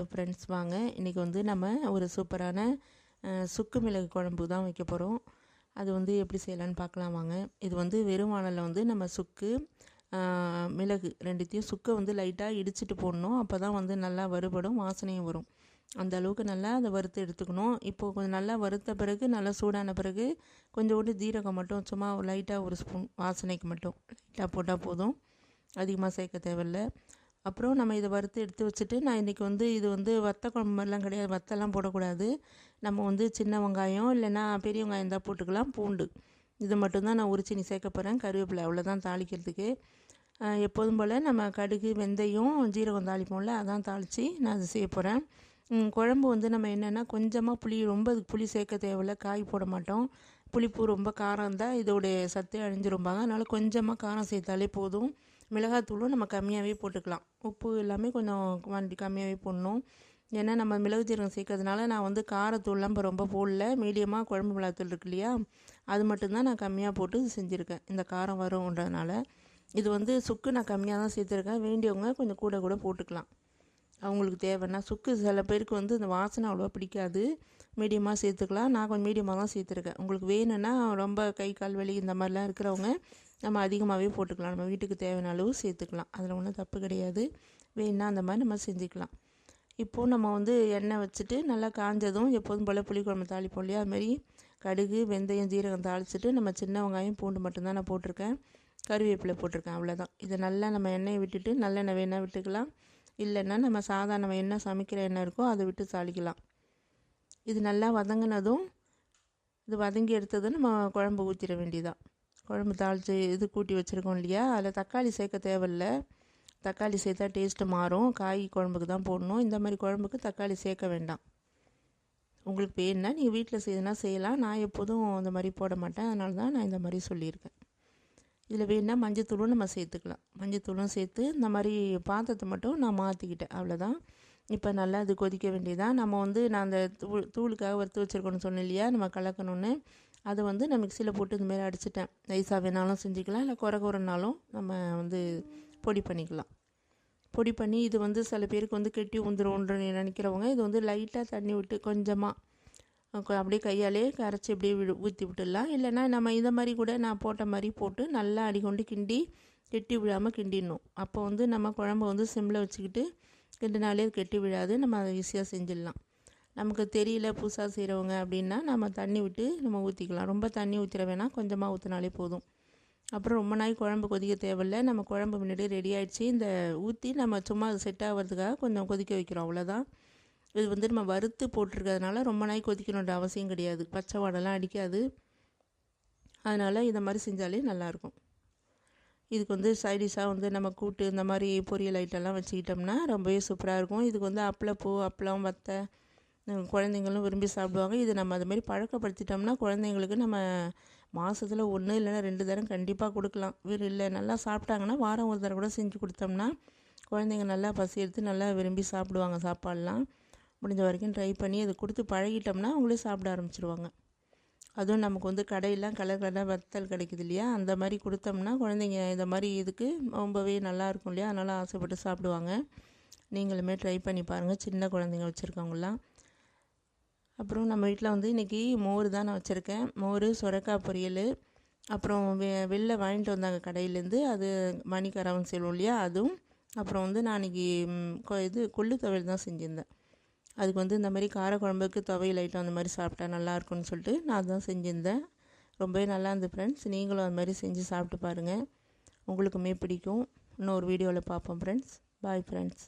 Friends வாங்க இன்றைக்கி வந்து நம்ம ஒரு சூப்பரான சுக்கு மிளகு குழம்பு தான் வைக்க போகிறோம். அது வந்து எப்படி செய்யலான்னு பார்க்கலாம் வாங்க. இது வந்து வெறும் வானலில் வந்து நம்ம சுக்கு மிளகு ரெண்டுத்தையும் சுக்கை வந்து லைட்டாக இடிச்சிட்டு போடணும். அப்போ தான் வந்து நல்லா வறுபடும், வாசனையும் வரும். அந்த அளவுக்கு நல்லா அதை வறுத்து எடுத்துக்கணும். இப்போது கொஞ்சம் நல்லா வறுத்த பிறகு நல்லா சூடான பிறகு கொஞ்சோண்டு ஜீரகம் மட்டும் சும்மா லைட்டாக ஒரு ஸ்பூன் வாசனைக்கு மட்டும் லைட்டாக போட்டால் போதும், அதிகமாக சேர்க்க தேவையில்லை. அப்புறம் நம்ம இதை வறுத்து எடுத்து வச்சுட்டு, நான் இன்றைக்கி வந்து இது வந்து வத்த குழம்பு மாதிரிலாம் கிடையாது, வத்தெல்லாம் போடக்கூடாது. நம்ம வந்து சின்ன வெங்காயம் இல்லைன்னா பெரிய வெங்காயம் தான் போட்டுக்கலாம், பூண்டு இது மட்டும்தான் நான் உரிச்சு சேர்க்க போகிறேன், கருவேப்பிலை அவ்வளோதான் தாளிக்கிறதுக்கு. எப்போதும் போல் நம்ம கடுகு வெந்தயம் ஜீரகம் தாளிப்போம்ல, அதான் தாளித்து நான் அதை செய்ய போகிறேன். குழம்பு வந்து நம்ம என்னென்னா கொஞ்சமாக புளி, ரொம்ப அதுக்கு புளி சேர்க்க தேவையில்லை, காய் போட மாட்டோம். புளிப்பு ரொம்ப காரம் இருந்தால் இதோடைய சத்து அழிஞ்சிரும்பாங்க, அதனால் கொஞ்சமாக காரம் சேர்த்தாலே போதும். மிளகாத்தூளும் நம்ம கம்மியாகவே போட்டுக்கலாம், உப்பு எல்லாமே கொஞ்சம் கம்மியாகவே போடணும். ஏன்னா நம்ம மிளகு ஜீரகம் சேர்க்கறதுனால நான் வந்து காரத்தூள்லாம் இப்போ ரொம்ப போடல, மீடியமாக குழம்பு மிளகாத்தூள் இருக்கு இல்லையா, அது மட்டும்தான் நான் கம்மியாக போட்டு செஞ்சுருக்கேன், இந்த காரம் வரும்ன்றதுனால. இது வந்து சுக்கு நான் கம்மியாக தான் சேர்த்துருக்கேன், வேண்டியவங்க கொஞ்சம் கூட கூட போட்டுக்கலாம் அவங்களுக்கு தேவைன்னா. சுக்கு சில பேருக்கு வந்து இந்த வாசனை அவ்வளோவா பிடிக்காது, மீடியமாக சேர்த்துக்கலாம். நான் கொஞ்சம் மீடியமாக தான் சேர்த்துருக்கேன். உங்களுக்கு வேணும்னா ரொம்ப கை கால் வலி இந்த மாதிரிலாம் இருக்கிறவங்க நம்ம அதிகமாகவே போட்டுக்கலாம், நம்ம வீட்டுக்கு தேவையான அளவு சேர்த்துக்கலாம், அதில் ஒன்றும் தப்பு கிடையாது. வேணுன்னா அந்த மாதிரி நம்ம செஞ்சுக்கலாம். இப்போது நம்ம வந்து எண்ணெய் வச்சுட்டு நல்லா காஞ்சதும் எப்போதும் போல் புளிக்குழம்பு தாளிப்போம் இல்லையா, அதுமாரி கடுகு வெந்தயம் ஜீரகம் தாளிச்சிட்டு நம்ம சின்ன வெங்காயம் பூண்டு மட்டும்தான் நான் போட்டிருக்கேன், கருவேப்பிலை போட்டிருக்கேன், அவ்வளோதான். இதை நல்லா நம்ம எண்ணெயை விட்டுட்டு, நல்லெண்ணெய் வேணால் விட்டுக்கலாம், இல்லைன்னா நம்ம சாதாரண எண்ணெய் சமைக்கிற எண்ணெய் இருக்கோ அதை விட்டு தாளிக்கலாம். இது நல்லா வதங்கினதும், இது வதங்கி எடுத்ததும் நம்ம குழம்பு ஊற்றிட வேண்டியதான். குழம்பு தாளித்து இது கூட்டி வச்சுருக்கோம் இல்லையா, அதில் தக்காளி சேர்க்க தேவையில்லை, தக்காளி சேர்த்தா டேஸ்ட்டு மாறும், காய் குழம்புக்கு தான் போடணும். இந்த மாதிரி குழம்புக்கு தக்காளி சேர்க்க வேண்டாம். உங்களுக்கு வேணுன்னா நீங்கள் வீட்டில் செய்யணுன்னா செய்யலாம், நான் எப்போதும் அந்த மாதிரி போட மாட்டேன், அதனால தான் நான் இந்த மாதிரி சொல்லியிருக்கேன். இதில் வேணுன்னா மஞ்சத்தூளும் நம்ம சேர்த்துக்கலாம், மஞ்சத்தூளும் சேர்த்து இந்த மாதிரி பாத்திரத்தை மட்டும் நான் மாற்றிக்கிட்டேன், அவ்வளோதான். இப்போ நல்லா இது கொதிக்க வேண்டியதான். நம்ம வந்து நான் அந்த தூளுக்காக வறுத்து வச்சுருக்கோன்னு சொன்னேன் இல்லையா, நம்ம கலக்கணுன்னு, அதை வந்து நான் மிக்சியில் போட்டு இந்தமாரி அடிச்சிட்டேன். நைஸாக வேணாலும் செஞ்சுக்கலாம், இல்லை குறைனாலும் நம்ம வந்து பொடி பண்ணிக்கலாம். பொடி பண்ணி இது வந்து சில பேருக்கு வந்து கெட்டி உந்துரும்ன்ற நினைக்கிறவங்க இது வந்து லைட்டாக தண்ணி விட்டு கொஞ்சமாக அப்படியே கையாலே கரைச்சி அப்படியே ஊற்றி விட்டுடலாம். இல்லைன்னா நம்ம இந்த மாதிரி கூட நான் போட்ட மாதிரி போட்டு நல்லா அடிக்கொண்டு கிண்டி கெட்டி விழாமல் கிண்டிடணும். அப்போ வந்து நம்ம குழம்பு வந்து சிம்மில் வச்சுக்கிட்டு கிண்டினாலே கெட்டி விழாது, நம்ம அதை ஈஸியாக செஞ்சிடலாம். நமக்கு தெரியல புதுசாக செய்கிறவங்க அப்படின்னா நம்ம தண்ணி விட்டு நம்ம ஊற்றிக்கலாம், ரொம்ப தண்ணி ஊற்றிட வேணாம், கொஞ்சமாக ஊற்றினாலே போதும். அப்புறம் ரொம்ப நாள் குழம்பு கொதிக்க தேவையில்லை, நம்ம குழம்பு முன்னாடி ரெடி ஆகிடுச்சு. இந்த ஊற்றி நம்ம சும்மா அது செட் ஆகிறதுக்காக கொஞ்சம் கொதிக்க வைக்கிறோம், அவ்வளோதான். இது வந்து நம்ம வறுத்து போட்டிருக்கிறதுனால ரொம்ப நாள் கொதிக்கணுன்ற அவசியம் கிடையாது, பச்சை வாடெல்லாம் அடிக்காது, அதனால் இந்த மாதிரி செஞ்சாலே நல்லாயிருக்கும். இதுக்கு வந்து சைடிஷாக வந்து நம்ம கூட்டு இந்த மாதிரி பொரியல் ஐட்டம்லாம் வச்சுக்கிட்டோம்னா ரொம்பவே சூப்பராக இருக்கும். இதுக்கு வந்து அப்பளப்பூ, அப்பளம், வத்தை குழந்தைங்களும் விரும்பி சாப்பிடுவாங்க. இது நம்ம அது மாதிரி பழக்கப்படுத்திட்டோம்னா குழந்தைங்களுக்கு நம்ம மாதத்தில் 1 இல்லைன்னா 2 தரம் கண்டிப்பாக கொடுக்கலாம். இல்லை நல்லா சாப்பிட்டாங்கன்னா வாரம் ஒரு தடவை கூட செஞ்சு கொடுத்தோம்னா குழந்தைங்க நல்லா பசி எடுத்து நல்லா விரும்பி சாப்பிடுவாங்க. சாப்பாடெலாம் முடிஞ்ச வரைக்கும் ட்ரை பண்ணி அதை கொடுத்து பழகிட்டோம்னா அவங்களே சாப்பிட ஆரம்பிச்சிருவாங்க. அதுவும் நமக்கு வந்து கடையெல்லாம் கலர் கலராக வத்தல் கிடைக்குது இல்லையா, அந்த மாதிரி கொடுத்தோம்னா குழந்தைங்க இந்த மாதிரி இதுக்கு ரொம்பவே நல்லாயிருக்கும் இல்லையா, அதனால் ஆசைப்பட்டு சாப்பிடுவாங்க. நீங்களுமே ட்ரை பண்ணி பாருங்கள், சின்ன குழந்தைங்க வச்சுருக்கவங்களாம். அப்புறம் நம்ம வீட்டில் வந்து இன்றைக்கி மோர் தான் நான் வச்சுருக்கேன், மோர், சுரைக்காய் பொரியல், அப்புறம் வெளில வாங்கிட்டு வந்தாங்க கடையிலேருந்து, அது மணிக்கரவன் சொல்லுவோம் இல்லையா அதுவும். அப்புறம் வந்து நான் இன்றைக்கி இது கொள்ளு துவையல் தான் செஞ்சுருந்தேன். அதுக்கு வந்து இந்த மாதிரி காரக்குழம்புக்கு துவையல் ஐட்டம் அந்த மாதிரி சாப்பிட்டா நல்லாயிருக்குன்னு சொல்லிட்டு நான் அதுதான் செஞ்சுருந்தேன். ரொம்பவே நல்லா இருந்தது ஃப்ரெண்ட்ஸ், நீங்களும் அது மாதிரி செஞ்சு சாப்பிட்டு பாருங்கள், உங்களுக்குமே பிடிக்கும். இன்னொரு வீடியோவில் பார்ப்போம் ஃப்ரெண்ட்ஸ். Bye friends.